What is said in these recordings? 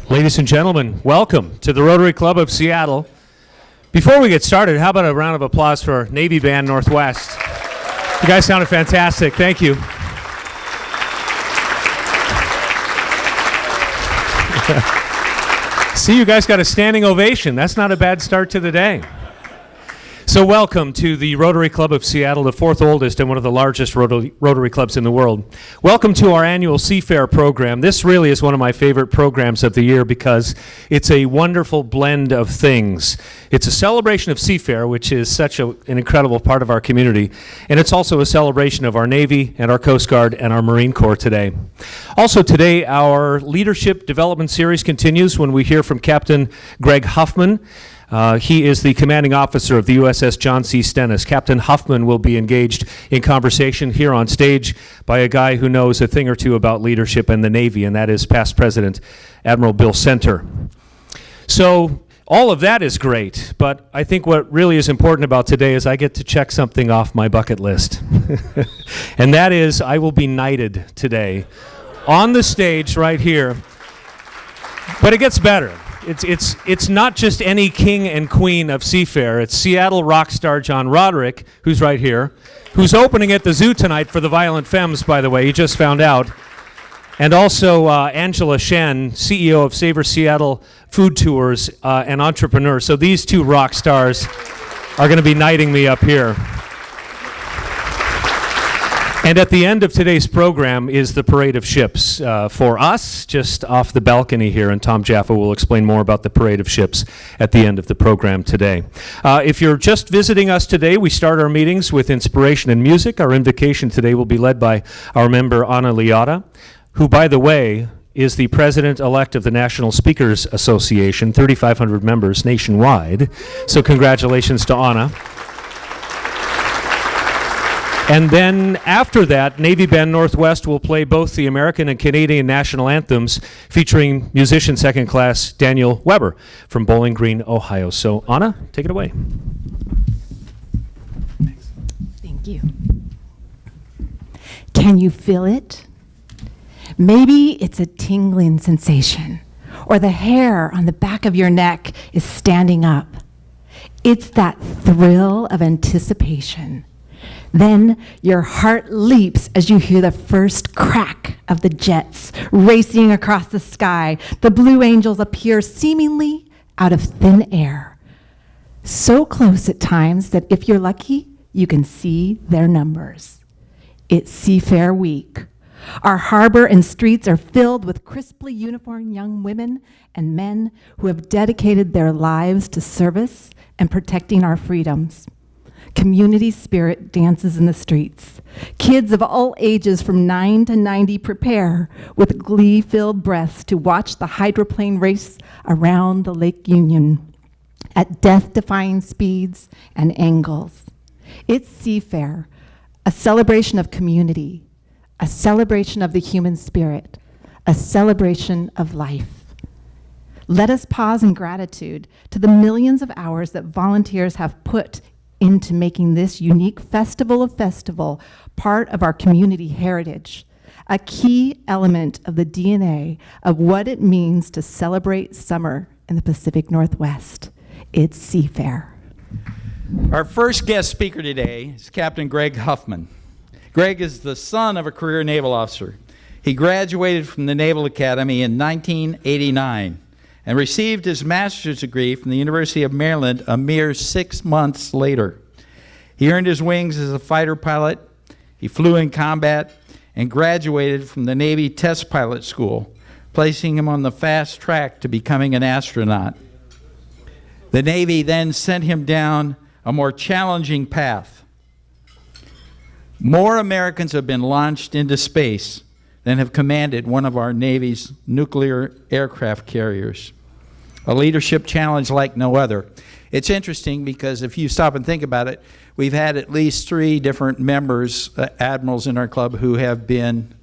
Ladies and gentlemen, welcome to the Rotary Club of Seattle. Before we get started, how about a round of applause for Navy Band Northwest? You guys sounded fantastic. Thank you. See, you guys got a standing ovation. That's not a bad start to the day. So welcome to the Rotary Club of Seattle, the fourth oldest and one of the largest Rotary clubs in the world. Welcome to our annual Seafair program. This really is one of my favorite programs of the year because it's a wonderful blend of things. It's a celebration of Seafair, which is such an incredible part of our community, and it's also a celebration of our Navy and our Coast Guard and our Marine Corps today. Also today, our Leadership Development Series continues when we hear from Captain Greg Huffman. He is the commanding officer of the USS John C. Stennis. Captain Huffman will be engaged in conversation here on stage by a guy who knows a thing or two about leadership and the Navy, and that is past President Admiral Bill Center. So all of that is great, but I think what really is important about today is I get to check something off my bucket list. And that is I will be knighted today on the stage right here. But it gets better. It's not just any king and queen of Seafair. It's Seattle rock star John Roderick, who's right here, who's opening at the zoo tonight for the Violent Femmes, by the way. He just found out. And also Angela Shen, CEO of Savor Seattle Food Tours, and entrepreneur. So these two rock stars are going to be knighting me up here. And at the end of today's program is the parade of ships for us, just off the balcony here, and Tom Jaffa will explain more about the parade of ships at the end of the program today. If you're just visiting us today, we start our meetings with inspiration and music. Our invocation today will be led by our member, Ana Liotta, who, by the way, is the president-elect of the National Speakers Association, 3,500 members nationwide. So congratulations to Ana. And then after that, Navy Band Northwest will play both the American and Canadian national anthems featuring musician second class Daniel Weber from Bowling Green, Ohio. So Anna, take it away. Thank you. Can you feel it? Maybe it's a tingling sensation, or the hair on the back of your neck is standing up. It's that thrill of anticipation. Then your heart leaps as you hear the first crack of the jets racing across the sky. The Blue Angels appear seemingly out of thin air. So close at times that if you're lucky, you can see their numbers. It's Seafair Week. Our harbor and streets are filled with crisply uniformed young women and men who have dedicated their lives to service and protecting our freedoms. Community spirit dances in the streets. Kids of all ages from 9 to 90 prepare with glee-filled breaths to watch the hydroplane race around the Lake Union at death-defying speeds and angles. It's Seafair, a celebration of community, a celebration of the human spirit, a celebration of life. Let us pause in gratitude to the millions of hours that volunteers have put into making this unique festival of festival part of our community heritage, a key element of the DNA of what it means to celebrate summer in the Pacific Northwest. It's Seafair. Our first guest speaker today is Captain Greg Huffman. Greg is the son of a career naval officer. He graduated from the Naval Academy in 1989. And received his master's degree from the University of Maryland a mere 6 months later. He earned his wings as a fighter pilot, he flew in combat, and graduated from the Navy Test Pilot School, placing him on the fast track to becoming an astronaut. The Navy then sent him down a more challenging path. More Americans have been launched into space than have commanded one of our Navy's nuclear aircraft carriers. A leadership challenge like no other. It's interesting because if you stop and think about it, we've had at least 3 different members, admirals in our club, who have been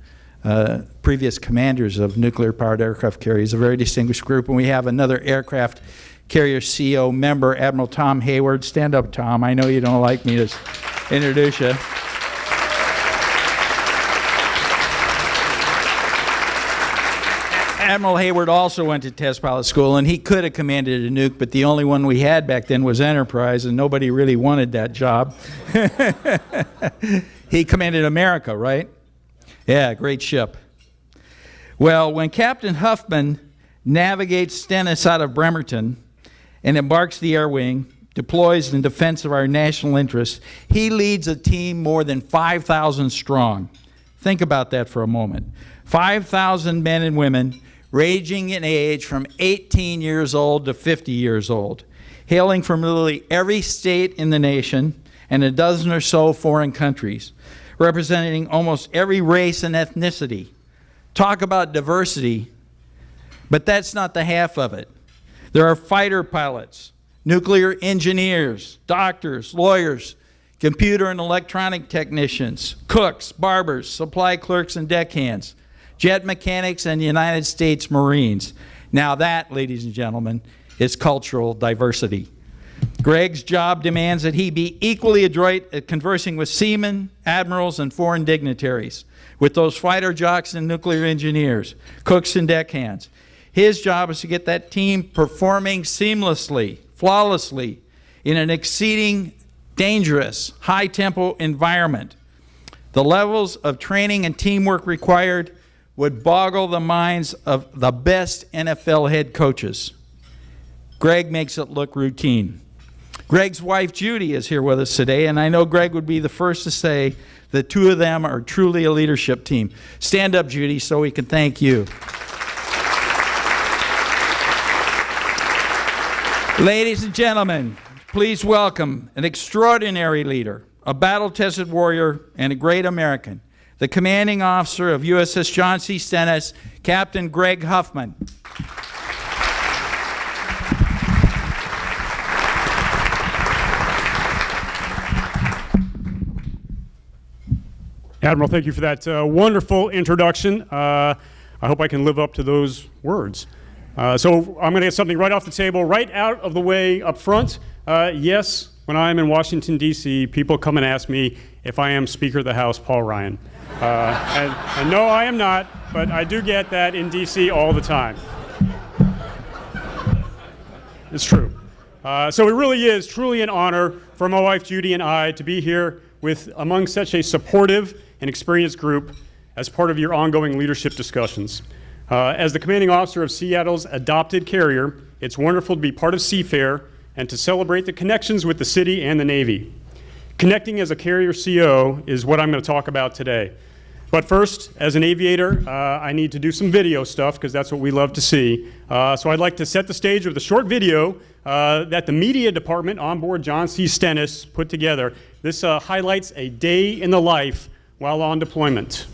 previous commanders of nuclear-powered aircraft carriers, a very distinguished group. And we have another aircraft carrier CO member, Admiral Tom Hayward. Stand up, Tom. I know you don't like me to introduce you. Admiral Hayward also went to test pilot school, and he could have commanded a nuke, but the only one we had back then was Enterprise, and nobody really wanted that job. He commanded America, right? Yeah, great ship. Well, when Captain Huffman navigates Stennis out of Bremerton and embarks the air wing, deploys in defense of our national interests, he leads a team more than 5,000 strong. Think about that for a moment. 5,000 men and women ranging in age from 18 years old to 50 years old, hailing from literally every state in the nation and a dozen or so foreign countries, representing almost every race and ethnicity. Talk about diversity, but that's not the half of it. There are fighter pilots, nuclear engineers, doctors, lawyers, computer and electronic technicians, cooks, barbers, supply clerks and deckhands, jet mechanics, and United States Marines. Now that, ladies and gentlemen, is cultural diversity. Greg's job demands that he be equally adroit at conversing with seamen, admirals, and foreign dignitaries, with those fighter jocks and nuclear engineers, cooks and deckhands. His job is to get that team performing seamlessly, flawlessly, in an exceeding dangerous, high-tempo environment. The levels of training and teamwork required would boggle the minds of the best NFL head coaches. Greg makes it look routine. Greg's wife, Judy, is here with us today, and I know Greg would be the first to say the two of them are truly a leadership team. Stand up, Judy, so we can thank you. Ladies and gentlemen, please welcome an extraordinary leader, a battle-tested warrior, and a great American, the commanding officer of USS John C. Stennis, Captain Greg Huffman. Admiral, thank you for that wonderful introduction. I hope I can live up to those words. So I'm going to get something right off the table, right out of the way up front. Yes, when I'm in Washington, D.C., people come and ask me if I am Speaker of the House, Paul Ryan. And no, I am not, but I do get that in D.C. all the time. It's true. So it really is truly an honor for my wife, Judy, and I to be here among such a supportive and experienced group as part of your ongoing leadership discussions. As the commanding officer of Seattle's adopted carrier, it's wonderful to be part of Seafair and to celebrate the connections with the city and the Navy. Connecting as a carrier CO is what I'm going to talk about today. But first, as an aviator, I need to do some video stuff because that's what we love to see. So I'd like to set the stage with a short video that the media department on board John C. Stennis put together. This highlights a day in the life while on deployment.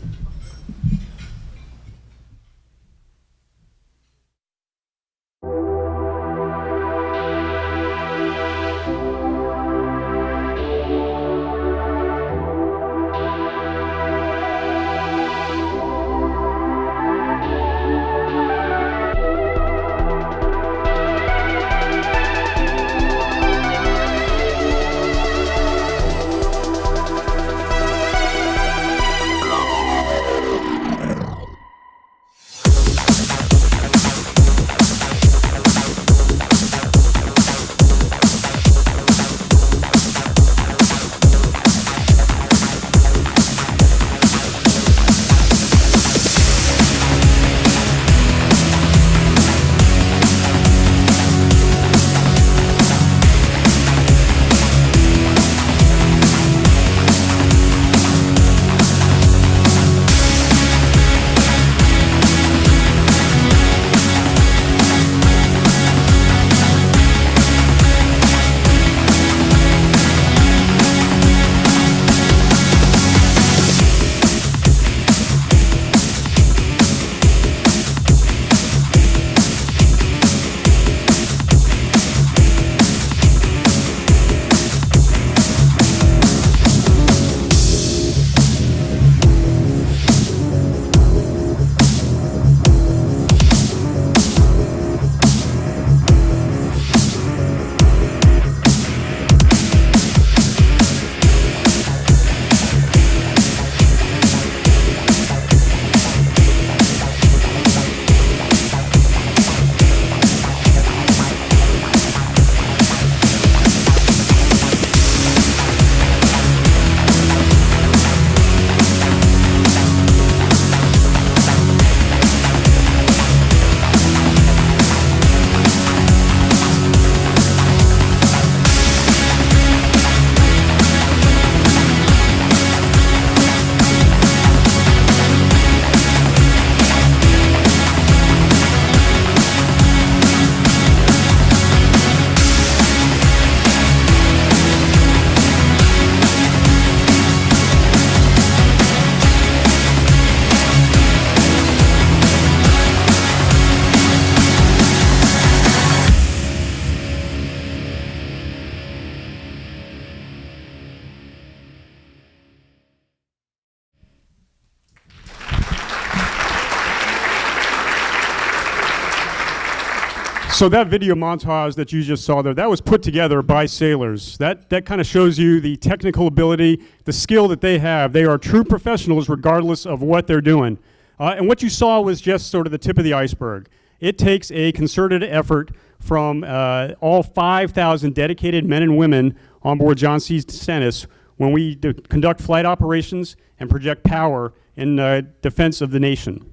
So that video montage that you just saw there, that was put together by sailors. That kind of shows you the technical ability, the skill that they have. They are true professionals regardless of what they're doing. And what you saw was just sort of the tip of the iceberg. It takes a concerted effort from all 5,000 dedicated men and women on board John C. Stennis when we conduct flight operations and project power in defense of the nation.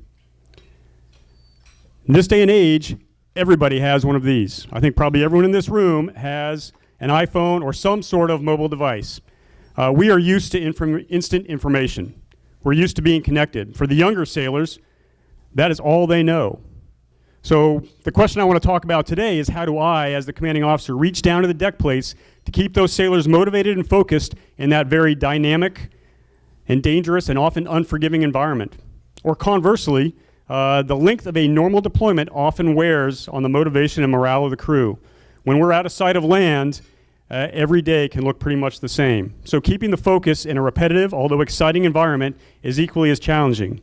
In this day and age, everybody has one of these. I think probably everyone in this room has an iPhone or some sort of mobile device. We are used to instant information. We're used to being connected. For the younger sailors, that is all they know. So the question I want to talk about today is how do I, as the commanding officer, reach down to the deck plates to keep those sailors motivated and focused in that very dynamic and dangerous and often unforgiving environment? Or conversely, the length of a normal deployment often wears on the motivation and morale of the crew. When we're out of sight of land, every day can look pretty much the same. So keeping the focus in a repetitive, although exciting environment is equally as challenging.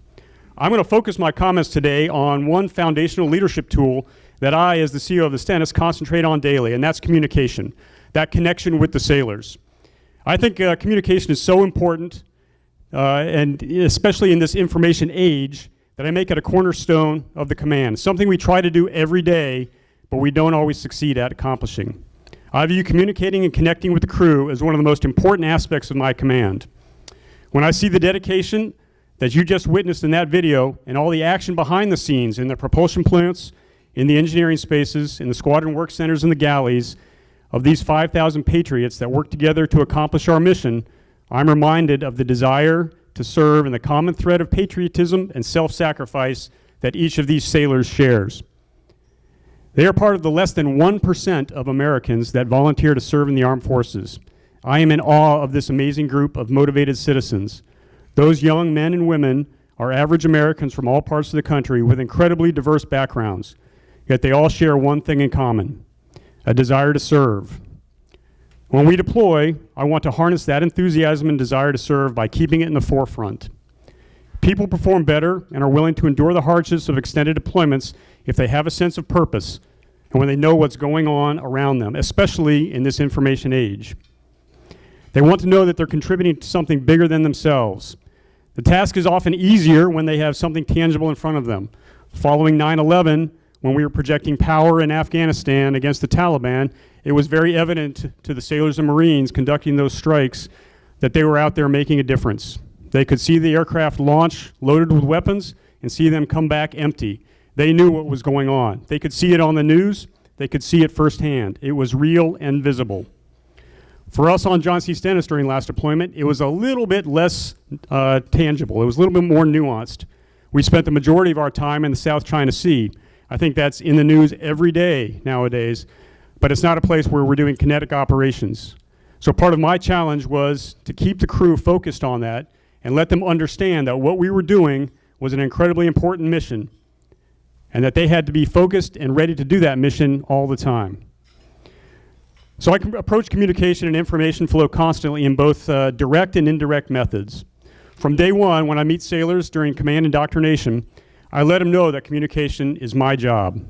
I'm going to focus my comments today on one foundational leadership tool that I, as the CEO of the Stennis, concentrate on daily, and that's communication, that connection with the sailors. I think communication is so important, and especially in this information age, that I make it a cornerstone of the command, something we try to do every day, but we don't always succeed at accomplishing. I view communicating and connecting with the crew as one of the most important aspects of my command. When I see the dedication that you just witnessed in that video and all the action behind the scenes in the propulsion plants, in the engineering spaces, in the squadron work centers and the galleys of these 5,000 patriots that work together to accomplish our mission, I'm reminded of the desire to serve and the common thread of patriotism and self-sacrifice that each of these sailors shares. They are part of the less than 1% of Americans that volunteer to serve in the armed forces. I am in awe of this amazing group of motivated citizens. Those young men and women are average Americans from all parts of the country with incredibly diverse backgrounds, yet they all share one thing in common: a desire to serve. When we deploy, I want to harness that enthusiasm and desire to serve by keeping it in the forefront. People perform better and are willing to endure the hardships of extended deployments if they have a sense of purpose and when they know what's going on around them, especially in this information age. They want to know that they're contributing to something bigger than themselves. The task is often easier when they have something tangible in front of them. Following 9/11, when we were projecting power in Afghanistan against the Taliban, it was very evident to the sailors and Marines conducting those strikes that they were out there making a difference. They could see the aircraft launch loaded with weapons and see them come back empty. They knew what was going on. They could see it on the news. They could see it firsthand. It was real and visible. For us on John C. Stennis during last deployment, it was a little bit less tangible. It was a little bit more nuanced. We spent the majority of our time in the South China Sea. I think that's in the news every day nowadays, but it's not a place where we're doing kinetic operations. So part of my challenge was to keep the crew focused on that and let them understand that what we were doing was an incredibly important mission and that they had to be focused and ready to do that mission all the time. So I can approach communication and information flow constantly in both direct and indirect methods. From day one, when I meet sailors during command indoctrination, I let them know that communication is my job.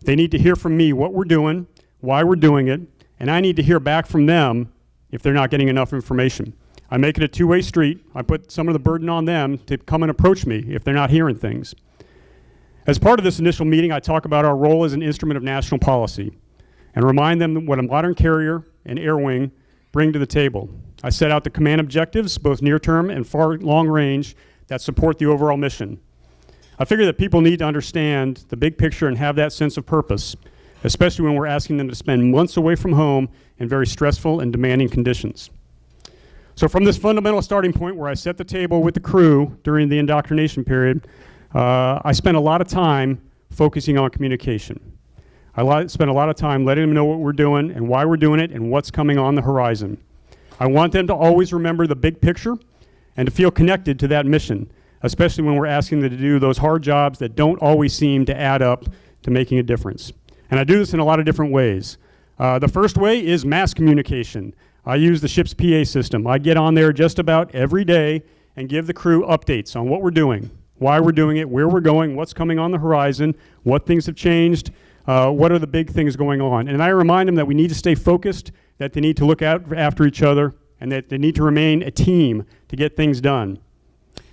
They need to hear from me what we're doing, why we're doing it, and I need to hear back from them if they're not getting enough information. I make it a two-way street. I put some of the burden on them to come and approach me if they're not hearing things. As part of this initial meeting, I talk about our role as an instrument of national policy and remind them what a modern carrier and air wing bring to the table. I set out the command objectives, both near-term and far long range, that support the overall mission. I figure that people need to understand the big picture and have that sense of purpose, especially when we're asking them to spend months away from home in very stressful and demanding conditions. So from this fundamental starting point where I set the table with the crew during the indoctrination period, I spent a lot of time focusing on communication. I spent a lot of time letting them know what we're doing and why we're doing it and what's coming on the horizon. I want them to always remember the big picture and to feel connected to that mission, especially when we're asking them to do those hard jobs that don't always seem to add up to making a difference. And I do this in a lot of different ways. The first way is mass communication. I use the ship's PA system. I get on there just about every day and give the crew updates on what we're doing, why we're doing it, where we're going, what's coming on the horizon, what things have changed, what are the big things going on. And I remind them that we need to stay focused, that they need to look out after each other, and that they need to remain a team to get things done.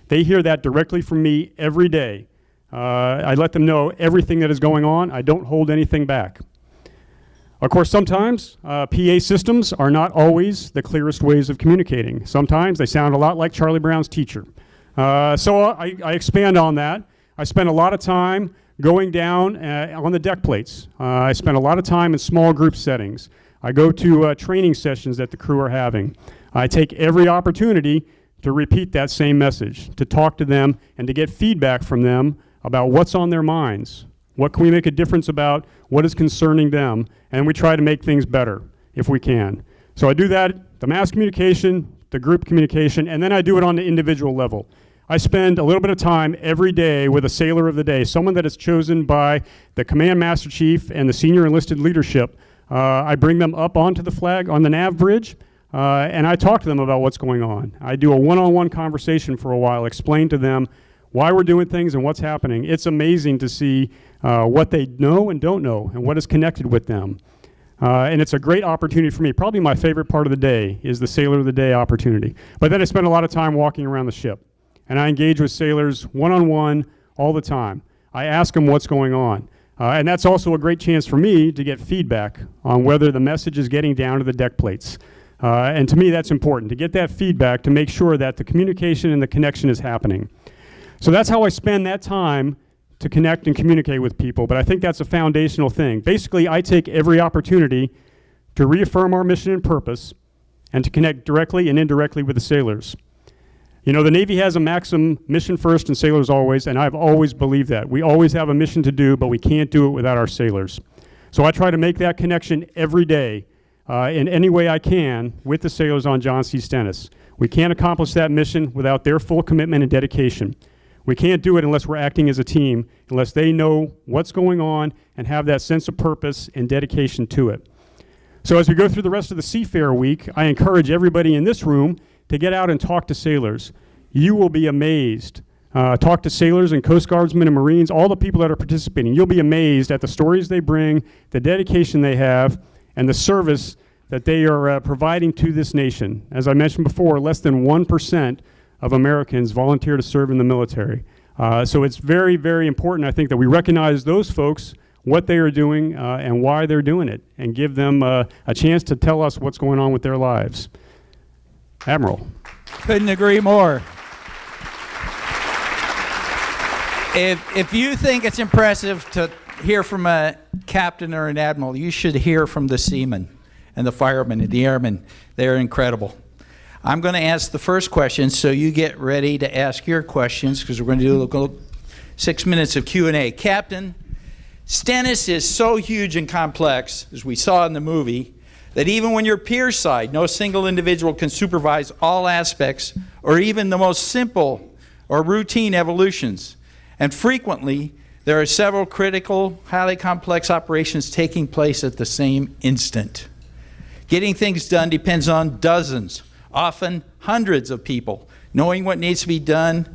They hear that directly from me every day. I let them know everything that is going on. I don't hold anything back. Of course, sometimes PA systems are not always the clearest ways of communicating. Sometimes they sound a lot like Charlie Brown's teacher. So I expand on that. I spend a lot of time going down on the deck plates. I spend a lot of time in small group settings. I go to training sessions that the crew are having. I take every opportunity to repeat that same message, to talk to them and to get feedback from them about what's on their minds. What can we make a difference about? What is concerning them? And we try to make things better if we can. So I do that, the mass communication, the group communication, and then I do it on the individual level. I spend a little bit of time every day with a sailor of the day, someone that is chosen by the command master chief and the senior enlisted leadership. I bring them up onto the flag on the nav bridge, and I talk to them about what's going on. I do a one-on-one conversation for a while, explain to them why we're doing things and what's happening. It's amazing to see what they know and don't know and what is connected with them. And it's a great opportunity for me. Probably my favorite part of the day is the Sailor of the Day opportunity. But then I spend a lot of time walking around the ship. And I engage with sailors one-on-one all the time. I ask them what's going on. And that's also a great chance for me to get feedback on whether the message is getting down to the deck plates. And to me, that's important, to get that feedback to make sure that the communication and the connection is happening. So that's how I spend that time to connect and communicate with people, but I think that's a foundational thing. Basically, I take every opportunity to reaffirm our mission and purpose and to connect directly and indirectly with the sailors. You know, the Navy has a maxim, mission first and sailors always, and I've always believed that. We always have a mission to do, but we can't do it without our sailors. So I try to make that connection every day in any way I can with the sailors on John C. Stennis. We can't accomplish that mission without their full commitment and dedication. We can't do it unless we're acting as a team, unless they know what's going on and have that sense of purpose and dedication to it. So as we go through the rest of the Seafarer Week, I encourage everybody in this room to get out and talk to sailors. You will be amazed. Talk to sailors and Coast Guardsmen and Marines, all the people that are participating. You'll be amazed at the stories they bring, the dedication they have, and the service that they are providing to this nation. As I mentioned before, less than 1% of Americans volunteer to serve in the military. So it's very, very important, I think, that we recognize those folks, what they are doing, and why they're doing it, and give them a chance to tell us what's going on with their lives. Admiral. Couldn't agree more. If you think it's impressive to hear from a captain or an admiral, you should hear from the seamen and the firemen and the airmen. They're incredible. I'm going to ask the first question, so you get ready to ask your questions, because we're going to do 6 minutes of Q&A. Captain, Stennis is so huge and complex, as we saw in the movie, that even when you're pierside, no single individual can supervise all aspects or even the most simple or routine evolutions. And frequently, there are several critical, highly complex operations taking place at the same instant. Getting things done depends on dozens, often hundreds of people, knowing what needs to be done,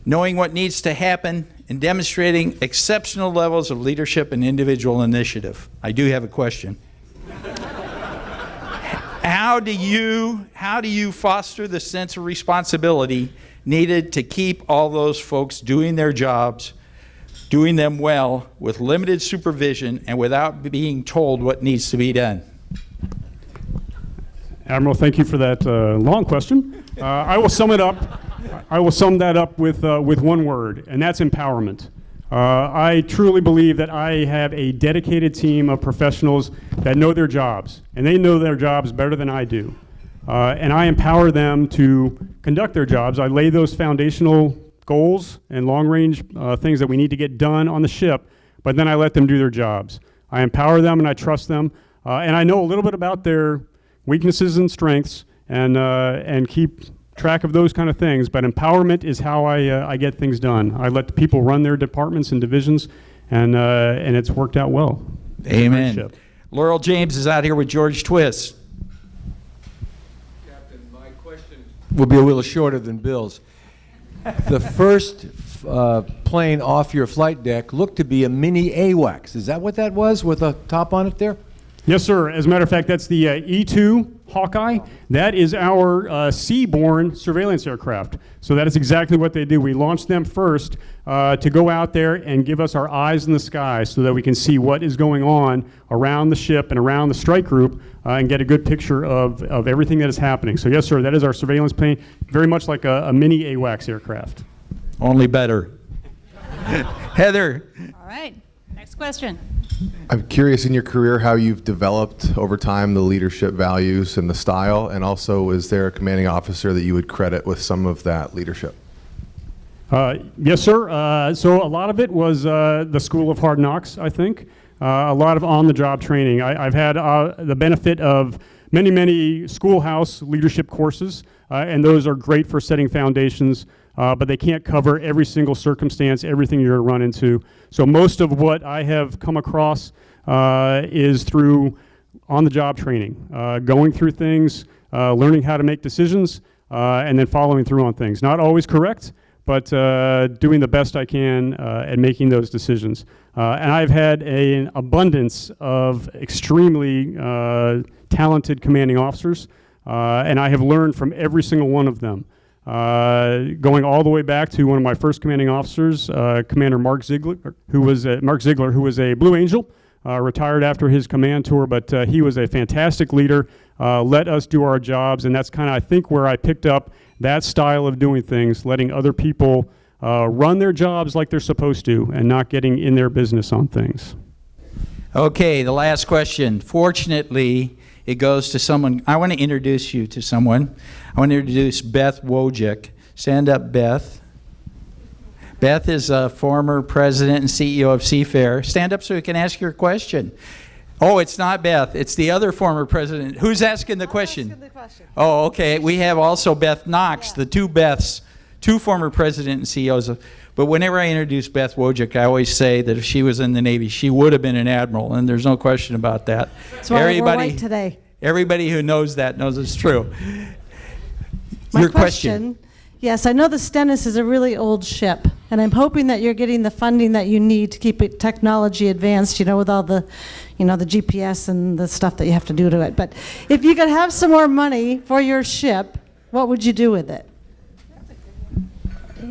knowing what needs to happen, and demonstrating exceptional levels of leadership and individual initiative. I do have a question. How do you foster the sense of responsibility needed to keep all those folks doing their jobs, doing them well, with limited supervision and without being told what needs to be done? Admiral, thank you for that long question. I will sum it up. I will sum that up with one word, and that's empowerment. I truly believe that I have a dedicated team of professionals that know their jobs, and they know their jobs better than I do. And I empower them to conduct their jobs. I lay those foundational goals and long-range things that we need to get done on the ship, but then I let them do their jobs. I empower them and I trust them, and I know a little bit about their weaknesses and strengths, and keep track of those kind of things, but empowerment is how I get things done. I let the people run their departments and divisions, and it's worked out well. Amen. Laurel James is out here with George Twist. Captain, my question will be a little shorter than Bill's. The first plane off your flight deck looked to be a mini AWACS. Is that what that was with a top on it there? Yes, sir. As a matter of fact, that's the E-2 Hawkeye. That is our seaborne surveillance aircraft. So that is exactly what they do. We launched them first to go out there and give us our eyes in the sky so that we can see what is going on around the ship and around the strike group and get a good picture of everything that is happening. So yes, sir, that is our surveillance plane, very much like a mini AWACS aircraft. Only better. Heather. All right, next question. I'm curious in your career how you've developed over time the leadership values and the style, and also is there a commanding officer that you would credit with some of that leadership? Yes, sir. So a lot of it was the School of Hard Knocks, I think. A lot of on-the-job training. I've had the benefit of many schoolhouse leadership courses, and those are great for setting foundations, but they can't cover every single circumstance, everything you're going to run into. So most of what I have come across is through on-the-job training, going through things, learning how to make decisions, and then following through on things. Not always correct, but doing the best I can at making those decisions. And I've had an abundance of extremely talented commanding officers, and I have learned from every single one of them. Going all the way back to one of my first commanding officers, Commander Mark Ziegler, who was a Blue Angel, retired after his command tour, but he was a fantastic leader, let us do our jobs, and that's kind of, I think, where I picked up that style of doing things, letting other people run their jobs like they're supposed to and not getting in their business on things. Okay, the last question. Fortunately, it goes to someone. I want to introduce you to someone. I want to introduce Beth Wojcik. Stand up, Beth. Beth is a former president and CEO of Seafair. Stand up so we can ask your question. Oh, it's not Beth. It's the other former president. Who's asking the question? I'm asking the question. Oh, okay. We have also Beth Knox, Yeah. the two Beths, two former president and CEOs of. But whenever I introduce Beth Wojcik, I always say that if she was in the Navy, she would have been an admiral, and there's no question about that. That's why we're white today. Everybody who knows that knows it's true. My Your question. Yes, I know the Stennis is a really old ship, and I'm hoping that you're getting the funding that you need to keep it technology advanced, with all the, the GPS and the stuff that you have to do to it. But if you could have some more money for your ship, what would you do with it?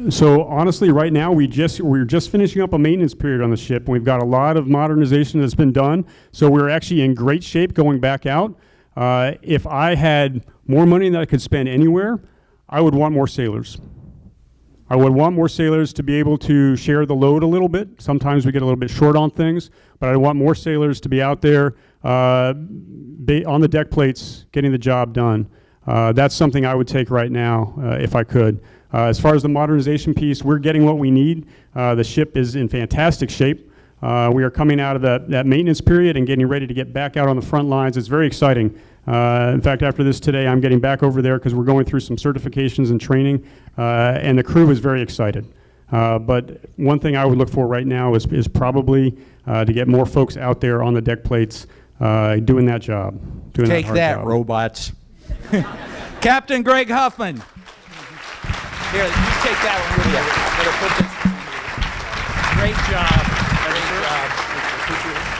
So honestly, right now we're just finishing up a maintenance period on the ship. We've got a lot of modernization that's been done, so we're actually in great shape going back out. If I had more money that I could spend anywhere, I would want more sailors. I would want more sailors to be able to share the load a little bit. Sometimes we get a little bit short on things, but I want more sailors to be out there on the deck plates getting the job done. That's something I would take right now if I could. As far as the modernization piece, we're getting what we need. The ship is in fantastic shape. We are coming out of that maintenance period and getting ready to get back out on the front lines. It's very exciting. In fact, after this today, I'm getting back over there because we're going through some certifications and training, and the crew is very excited. But one thing I would look for right now is probably to get more folks out there on the deck plates doing that job. Take that, robots. Captain Greg Huffman. Here, you take that one with you. I'm going to put this. Great job. Great job.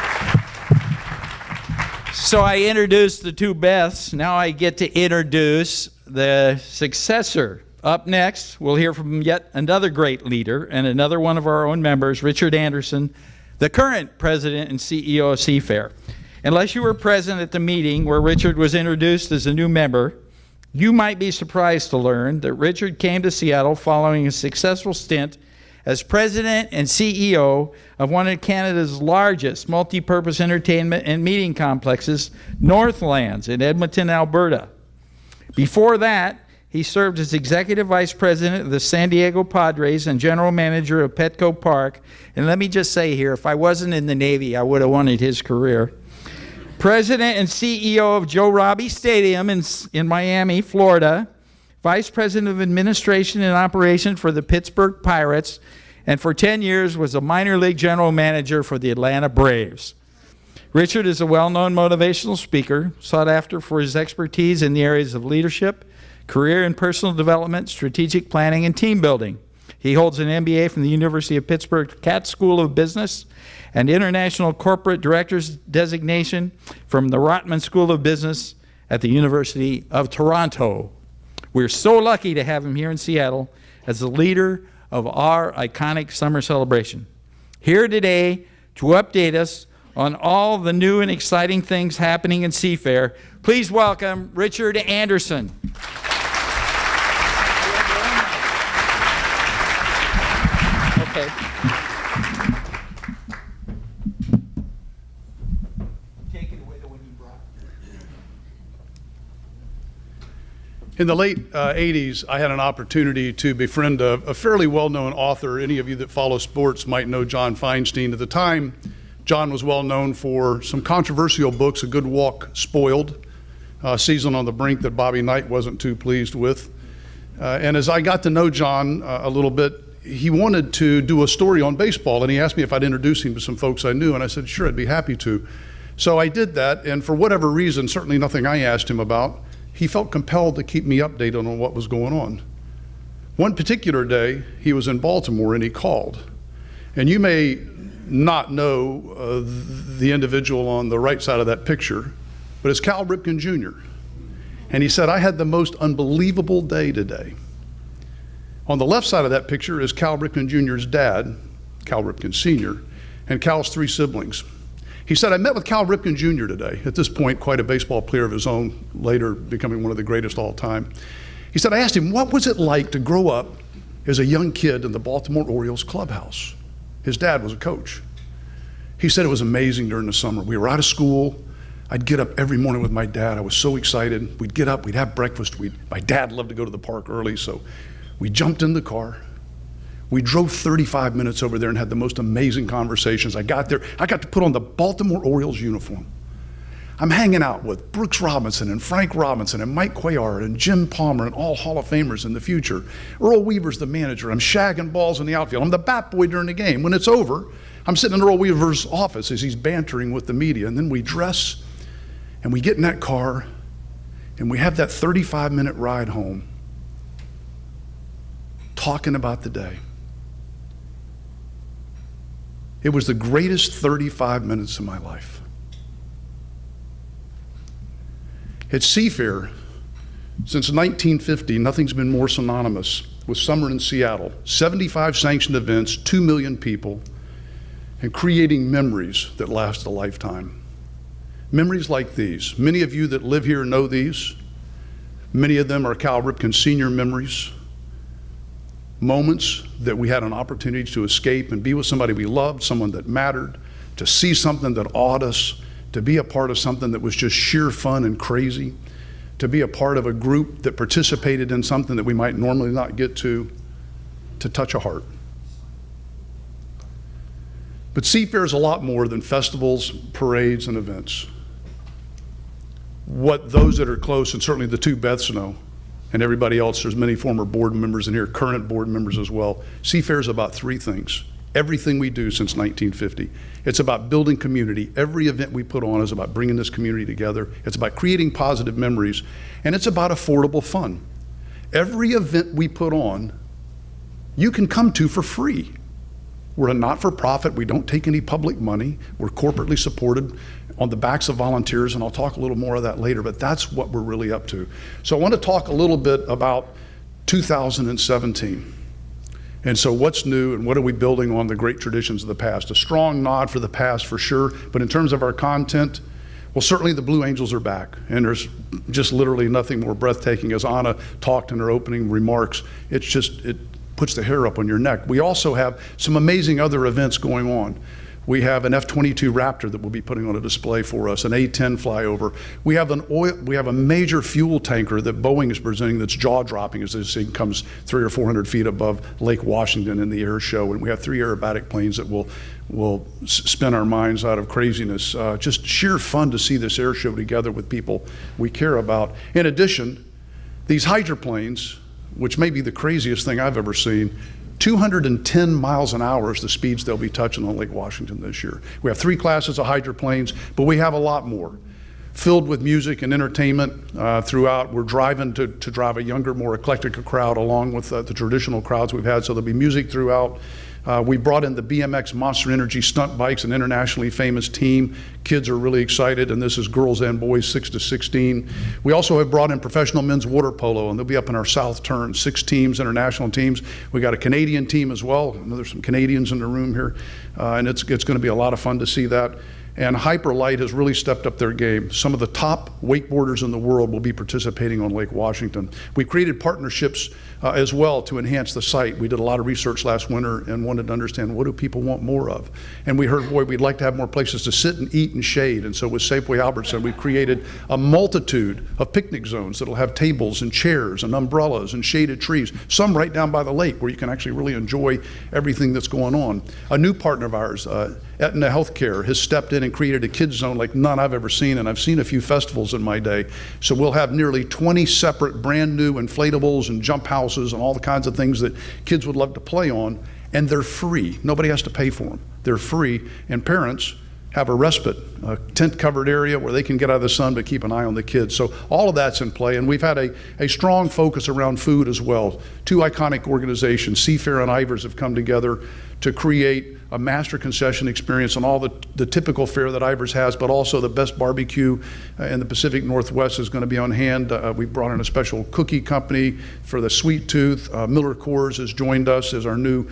So I introduced the two Beths. Now I get to introduce the successor. Up next, we'll hear from yet another great leader and another one of our own members, Richard Anderson, the current president and CEO of Seafair. Unless you were present at the meeting where Richard was introduced as a new member, you might be surprised to learn that Richard came to Seattle following a successful stint as president and CEO of one of Canada's largest multi-purpose entertainment and meeting complexes, Northlands in Edmonton, Alberta. Before that, he served as executive vice president of the San Diego Padres and general manager of Petco Park. And let me just say here, if I wasn't in the Navy, I would have wanted his career. President and CEO of Joe Robbie Stadium in Miami, Florida, Vice President of Administration and Operations for the Pittsburgh Pirates, and for 10 years was a minor league general manager for the Atlanta Braves. Richard is a well-known motivational speaker, sought after for his expertise in the areas of leadership, career and personal development, strategic planning, and team building. He holds an MBA from the University of Pittsburgh Katz School of Business and International Corporate Director's designation from the Rotman School of Business at the University of Toronto. We're so lucky to have him here in Seattle as the leader of our iconic summer celebration. Here today to update us on all the new and exciting things happening in Seafair, please welcome Richard Anderson. Okay. Take it away the one you brought. In the late 80s, I had an opportunity to befriend a fairly well-known author. Any of you that follow sports might know John Feinstein. At the time, John was well known for some controversial books, A Good Walk Spoiled, Season on the Brink that Bobby Knight wasn't too pleased with. And as I got to know John a little bit, he wanted to do a story on baseball, and he asked me if I'd introduce him to some folks I knew, and I said, sure, I'd be happy to. So I did that, and for whatever reason, certainly nothing I asked him about, he felt compelled to keep me updated on what was going on. One particular day, he was in Baltimore, and he called. And you may not know the individual on the right side of that picture, but it's Cal Ripken Jr. And he said, I had the most unbelievable day today. On the left side of that picture is Cal Ripken Jr.'s dad, Cal Ripken Sr., and Cal's three siblings. He said, I met with Cal Ripken Jr. today, at this point quite a baseball player of his own, later becoming one of the greatest all time. He said, I asked him, what was it like to grow up as a young kid in the Baltimore Orioles clubhouse? His dad was a coach. He said it was amazing during the summer. We were out of school. I'd get up every morning with my dad. I was so excited. We'd get up, we'd have breakfast. My dad loved to go to the park early, so we jumped in the car. We drove 35 minutes over there and had the most amazing conversations. I got there, I got to put on the Baltimore Orioles uniform. I'm hanging out with Brooks Robinson and Frank Robinson and Mike Cuellar and Jim Palmer and all Hall of Famers in the future. Earl Weaver's the manager. I'm shagging balls in the outfield. I'm the bat boy during the game. When it's over, I'm sitting in Earl Weaver's office as he's bantering with the media, and then we dress and we get in that car and we have that 35-minute ride home talking about the day. It was the greatest 35 minutes of my life. At Seafair, since 1950, nothing's been more synonymous with summer in Seattle. 75 sanctioned events, 2 million people, and creating memories that last a lifetime. Memories like these. Many of you that live here know these. Many of them are Cal Ripken Sr. memories. Moments that we had an opportunity to escape and be with somebody we loved, someone that mattered, to see something that awed us, to be a part of something that was just sheer fun and crazy, to be a part of a group that participated in something that we might normally not get to touch a heart. But Seafair is a lot more than festivals, parades, and events. What those that are close, and certainly the two Beths know, and everybody else, there's many former board members in here, current board members as well. Seafair is about three things. Everything we do since 1950. It's about building community. Every event we put on is about bringing this community together. It's about creating positive memories, and it's about affordable fun. Every event we put on, you can come to for free. We're a not-for-profit. We don't take any public money. We're corporately supported on the backs of volunteers, and I'll talk a little more of that later, but that's what we're really up to. So I want to talk a little bit about 2017. And so what's new and what are we building on the great traditions of the past? A strong nod for the past for sure, but in terms of our content, well, certainly the Blue Angels are back, and there's just literally nothing more breathtaking. As Anna talked in her opening remarks, it puts the hair up on your neck. We also have some amazing other events going on. We have an F-22 Raptor that we'll be putting on a display for us, an A-10 flyover. We have a major fuel tanker that Boeing is presenting that's jaw-dropping as this thing comes 300 or 400 feet above Lake Washington in the air show. And we have 3 aerobatic planes that will spin our minds out of craziness. Just sheer fun to see this air show together with people we care about. In addition, these hydroplanes, which may be the craziest thing I've ever seen, 210 miles an hour is the speeds they'll be touching on Lake Washington this year. We have 3 classes of hydroplanes, but we have a lot more. filled with music and entertainment throughout. We're driving to drive a younger, more eclectic crowd along with the traditional crowds we've had, so there'll be music throughout. We brought in the BMX Monster Energy stunt bikes, an internationally famous team. Kids are really excited, and this is girls and boys 6 to 16. We also have brought in professional men's water polo, and they'll be up in our south turn, 6 teams, international teams. We got a Canadian team as well. I know there's some Canadians in the room here, and it's going to be a lot of fun to see that. And Hyperlight has really stepped up their game. Some of the top wakeboarders in the world will be participating on Lake Washington. We created partnerships as well to enhance the site. We did a lot of research last winter and wanted to understand, what do people want more of? And we heard, boy, we'd like to have more places to sit and eat and shade. And so with Safeway Albertson, we created a multitude of picnic zones that'll have tables and chairs and umbrellas and shaded trees, some right down by the lake where you can actually really enjoy everything that's going on. A new partner of ours, Aetna Healthcare, has stepped in and created a kids zone like none I've ever seen, and I've seen a few festivals in my day. So we'll have nearly 20 separate brand new inflatables and jump houses and all the kinds of things that kids would love to play on, and they're free. Nobody has to pay for them. They're free, and parents have a respite, a tent-covered area where they can get out of the sun but keep an eye on the kids. So all of that's in play, and we've had a strong focus around food as well. 2 iconic organizations, Seafair and Ivers, have come together to create a master concession experience on all the typical fare that Ivers has, but also the best barbecue in the Pacific Northwest is going to be on hand. We brought in a special cookie company for the Sweet Tooth. Miller Coors has joined us as our new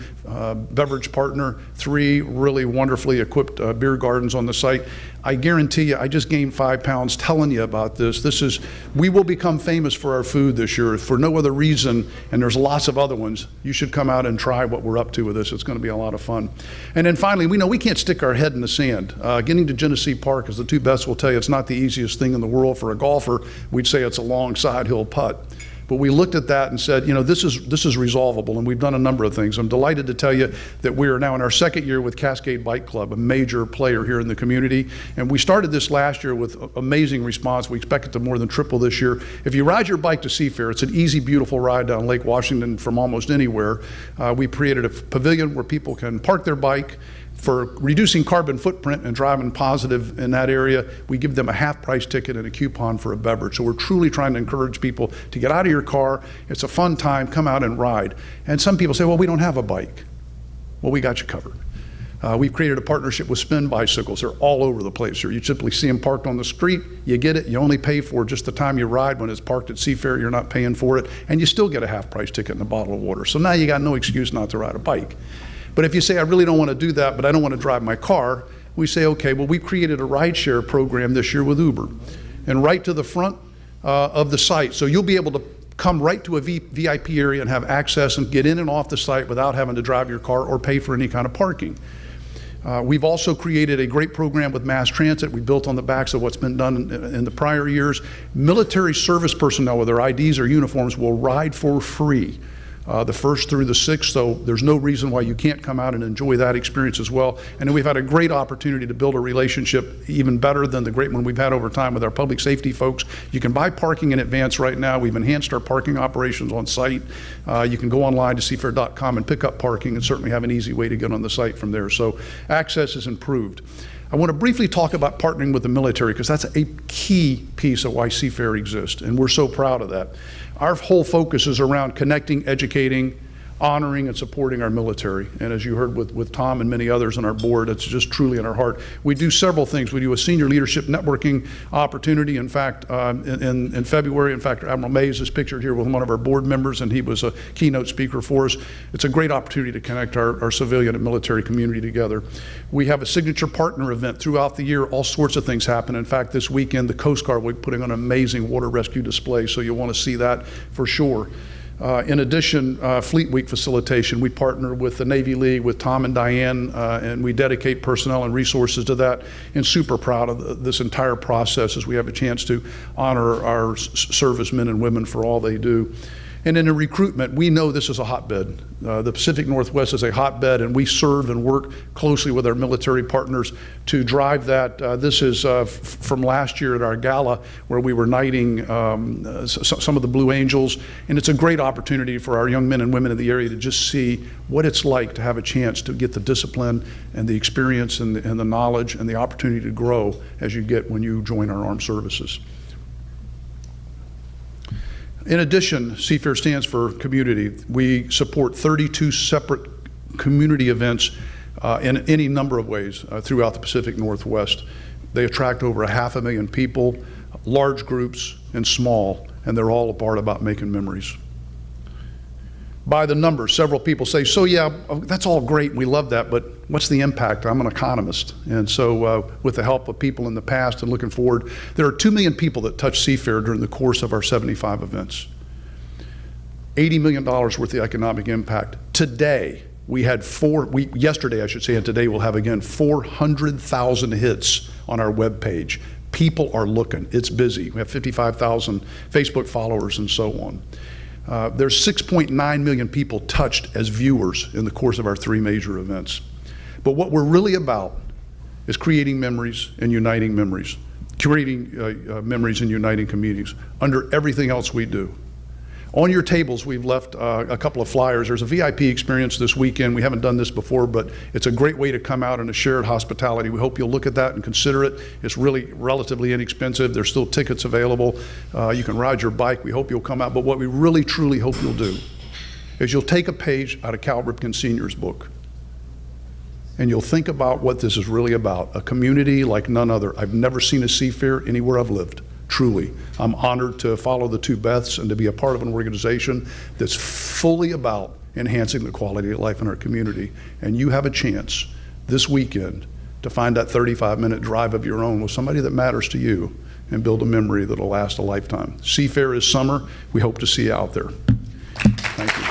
beverage partner. 3 really wonderfully equipped beer gardens on the site. I guarantee you, I just gained 5 pounds telling you about this. We will become famous for our food this year for no other reason, and there's lots of other ones. You should come out and try what we're up to with this. It's going to be a lot of fun. And then finally, we know we can't stick our head in the sand. Getting to Genesee Park, as the 2 best will tell you, it's not the easiest thing in the world for a golfer. We'd say it's a long side hill putt. But we looked at that and said, this is resolvable, and we've done a number of things. I'm delighted to tell you that we are now in our 2nd year with Cascade Bike Club, a major player here in the community. And we started this last year with amazing response. We expect it to more than triple this year. If you ride your bike to Seafair, it's an easy, beautiful ride down Lake Washington from almost anywhere. We created a pavilion where people can park their bike. For reducing carbon footprint and driving positive in that area, we give them a half-price ticket and a coupon for a beverage. So we're truly trying to encourage people to get out of your car. It's a fun time. Come out and ride. And some people say, well, we don't have a bike. Well, we got you covered. We've created a partnership with Spin Bicycles. They're all over the place here. You simply see them parked on the street. You get it. You only pay for just the time you ride. When it's parked at Seafair, you're not paying for it. And you still get a half-price ticket and a bottle of water. So now you got no excuse not to ride a bike. But if you say, I really don't want to do that, but I don't want to drive my car, we say, okay, well, we created a rideshare program this year with Uber, and right to the front of the site. So you'll be able to come right to a VIP area and have access and get in and off the site without having to drive your car or pay for any kind of parking. We've also created a great program with mass transit. We built on the backs of what's been done in the prior years. Military service personnel with their IDs or uniforms will ride for free the 1st through the 6th, so there's no reason why you can't come out and enjoy that experience as well. And then we've had a great opportunity to build a relationship even better than the great one we've had over time with our public safety folks. You can buy parking in advance right now. We've enhanced our parking operations on site. You can go online to seafair.com and pick up parking, and certainly have an easy way to get on the site from there. So access is improved. I want to briefly talk about partnering with the military, because that's a key piece of why Seafair exists, and we're so proud of that. Our whole focus is around connecting, educating, honoring, and supporting our military. And as you heard with Tom and many others on our board, it's just truly in our heart. We do several things. We do a senior leadership networking opportunity. In fact, in February, in fact, Admiral Mays is pictured here with one of our board members, and he was a keynote speaker for us. It's a great opportunity to connect our civilian and military community together. We have a signature partner event throughout the year. All sorts of things happen. In fact, this weekend, the Coast Guard will be putting on an amazing water rescue display, so you'll want to see that for sure. In addition, Fleet Week facilitation, we partner with the Navy League, with Tom and Diane, and we dedicate personnel and resources to that, and super proud of this entire process as we have a chance to honor our servicemen and women for all they do. And in the recruitment, we know this is a hotbed. The Pacific Northwest is a hotbed, and we serve and work closely with our military partners to drive that. This is from last year at our gala, where we were knighting some of the Blue Angels, and it's a great opportunity for our young men and women in the area to just see what it's like to have a chance to get the discipline and the experience and the knowledge and the opportunity to grow as you get when you join our armed services. In addition, CFAIR stands for community. We support 32 separate community events in any number of ways throughout the Pacific Northwest. They attract over 500,000 people, large groups and small, and they're all a part about making memories. By the numbers, several people say, so yeah, that's all great, and we love that, but what's the impact? I'm an economist, and so with the help of people in the past and looking forward, there are 2 million people that touch CFAIR during the course of our 75 events. $80 million worth of economic impact. Today, we had yesterday I should say, and today we'll have again 400,000 hits on our webpage. People are looking, it's busy. We have 55,000 Facebook followers and so on. There's 6.9 million people touched as viewers in the course of our 3 major events. But what we're really about is creating memories and uniting memories, creating memories and uniting communities under everything else we do. On your tables, we've left a couple of flyers. There's a VIP experience this weekend. We haven't done this before, but it's a great way to come out in a shared hospitality. We hope you'll look at that and consider it. It's really relatively inexpensive. There's still tickets available. You can ride your bike. We hope you'll come out. But what we really, truly hope you'll do is you'll take a page out of Cal Ripken Sr.'s book, and you'll think about what this is really about, a community like none other. I've never seen a CFAIR anywhere I've lived. Truly, I'm honored to follow the 2 Beths and to be a part of an organization that's fully about enhancing the quality of life in our community. And you have a chance this weekend to find that 35-minute drive of your own with somebody that matters to you and build a memory that'll last a lifetime. CFAIR is summer. We hope to see you out there. Thank you.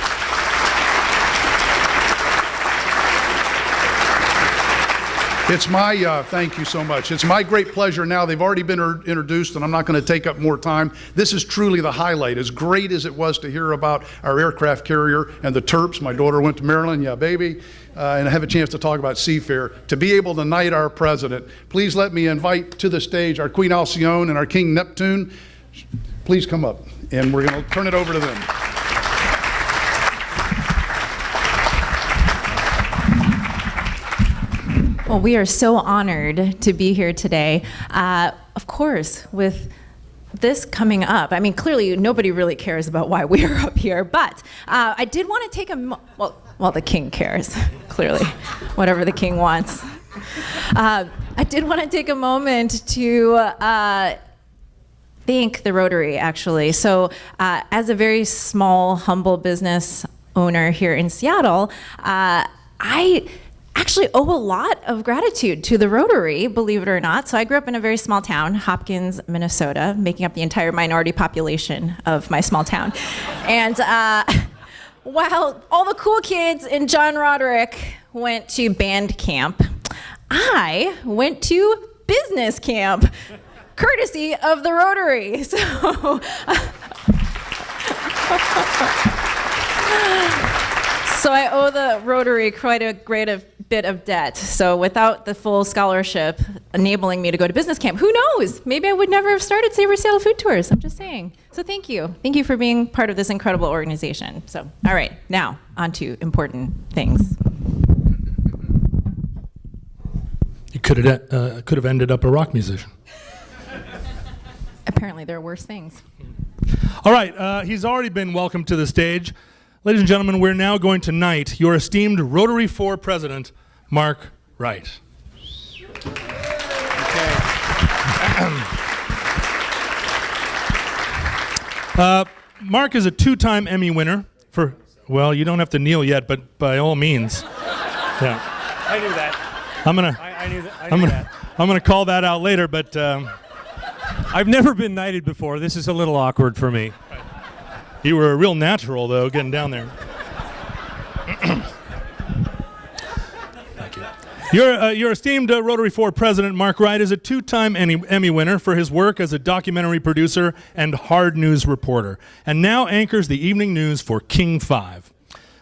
It's my, thank you so much. It's my great pleasure now. They've already been introduced, and I'm not going to take up more time. This is truly the highlight. As great as it was to hear about our aircraft carrier and the Terps, my daughter went to Maryland, yeah, baby, and I have a chance to talk about CFAIR, to be able to knight our president. Please let me invite to the stage our Queen Alcyone and our King Neptune. Please come up, and we're going to turn it over to them. Well, we are so honored to be here today. Of course, with this coming up, I mean, clearly nobody really cares about why we're up here, but I did want to take well, the king cares, clearly, whatever the king wants. I did want to take a moment to thank the Rotary, actually. So as a very small, humble business owner here in Seattle, I actually owe a lot of gratitude to the Rotary, believe it or not. So I grew up in a very small town, Hopkins, Minnesota, making up the entire minority population of my small town. And while all the cool kids in John Roderick went to band camp, I went to business camp, courtesy of the Rotary. So I owe the Rotary quite a great bit of debt. So without the full scholarship enabling me to go to business camp, who knows? Maybe I would never have started Savor Seattle Food Tours. I'm just saying. So thank you. Thank you for being part of this incredible organization. So, all right, now on to important things. You could have ended up a rock musician. Apparently there are worse things. All right, he's already been welcomed to the stage. Ladies and gentlemen, we're now going to knight your esteemed Rotary 4 President, Mark Wright. Mark is a 2-time Emmy winner for, well, you don't have to kneel yet, but by all means. Yeah. I knew that. I knew that. I'm gonna call that out later, but I've never been knighted before. This is a little awkward for me. You were a real natural, though, getting down there. Thank you. Your esteemed Rotary 4 president, Mark Wright, is a two-time Emmy winner for his work as a documentary producer and hard news reporter, and now anchors the evening news for King 5.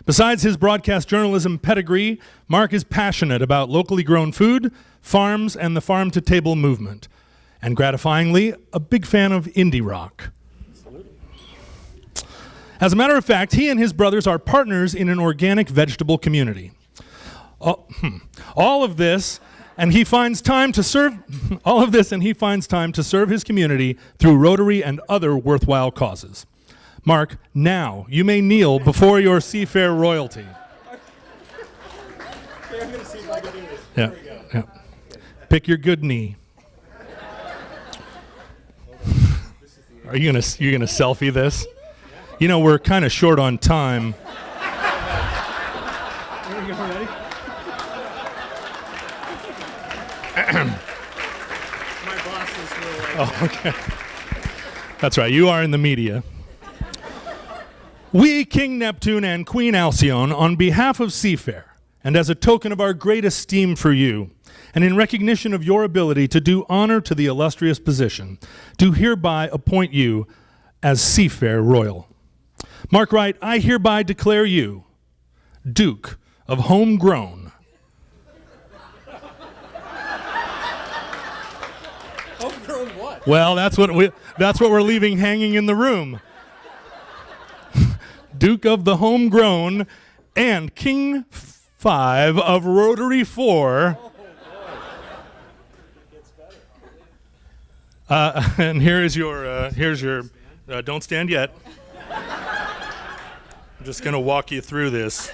Besides his broadcast journalism pedigree, Mark is passionate about locally grown food, farms, and the farm-to-table movement, and gratifyingly, a big fan of indie rock. As a matter of fact, he and his brothers are partners in an organic vegetable community. All of this, and he finds time to serve his community through Rotary and other worthwhile causes. Mark, now you may kneel before your seafair royalty. Yeah. Pick your good knee. Are you gonna selfie this? You know, we're kind of short on time. There you go, ready? My bosses will like Oh, okay. That's right, you are in the media. We, King Neptune and Queen Alcyone, on behalf of Seafair, and as a token of our great esteem for you, and in recognition of your ability to do honor to the illustrious position, do hereby appoint you as Seafair Royal. Mark Wright, I hereby declare you Duke of Homegrown. homegrown what? Well, that's what we're leaving hanging in the room. Duke of the Homegrown and King 5 of Rotary 4. And here's your don't stand yet. I'm just going to walk you through this.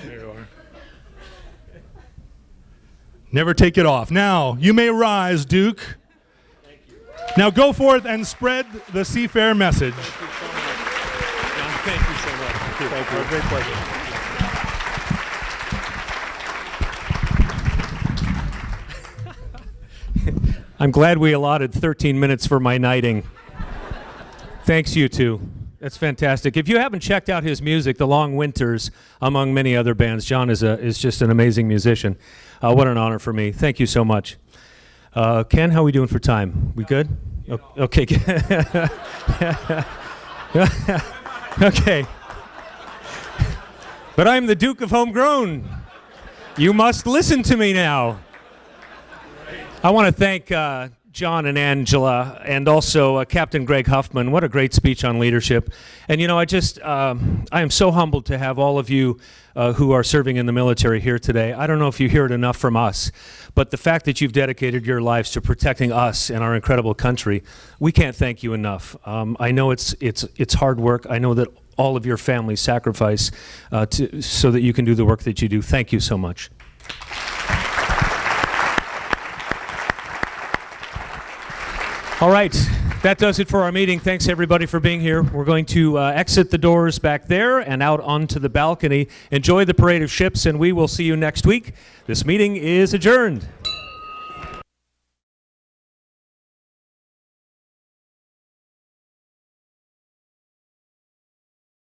There you are. Never take it off. Now, you may rise, Duke. Thank you. Now go forth and spread the Seafair message. Thank you so much. Thank you. Thank you. Great pleasure. I'm glad we allotted 13 minutes for my knighting. Thanks, you two. That's fantastic. If you haven't checked out his music, The Long Winters, among many other bands, John is just an amazing musician. What an honor for me. Thank you so much. Ken, how are we doing for time? We good? Okay. Okay. But I'm the Duke of Homegrown. You must listen to me now. I want to thank John and Angela, and also Captain Greg Huffman. What a great speech on leadership. And you know, I am so humbled to have all of you who are serving in the military here today. I don't know if you hear it enough from us, but the fact that you've dedicated your lives to protecting us and our incredible country, we can't thank you enough. I know it's hard work. I know that all of your families sacrifice so that you can do the work that you do. Thank you so much. All right, that does it for our meeting. Thanks everybody for being here. We're going to exit the doors back there and out onto the balcony. Enjoy the parade of ships, and we will see you next week. This meeting is adjourned.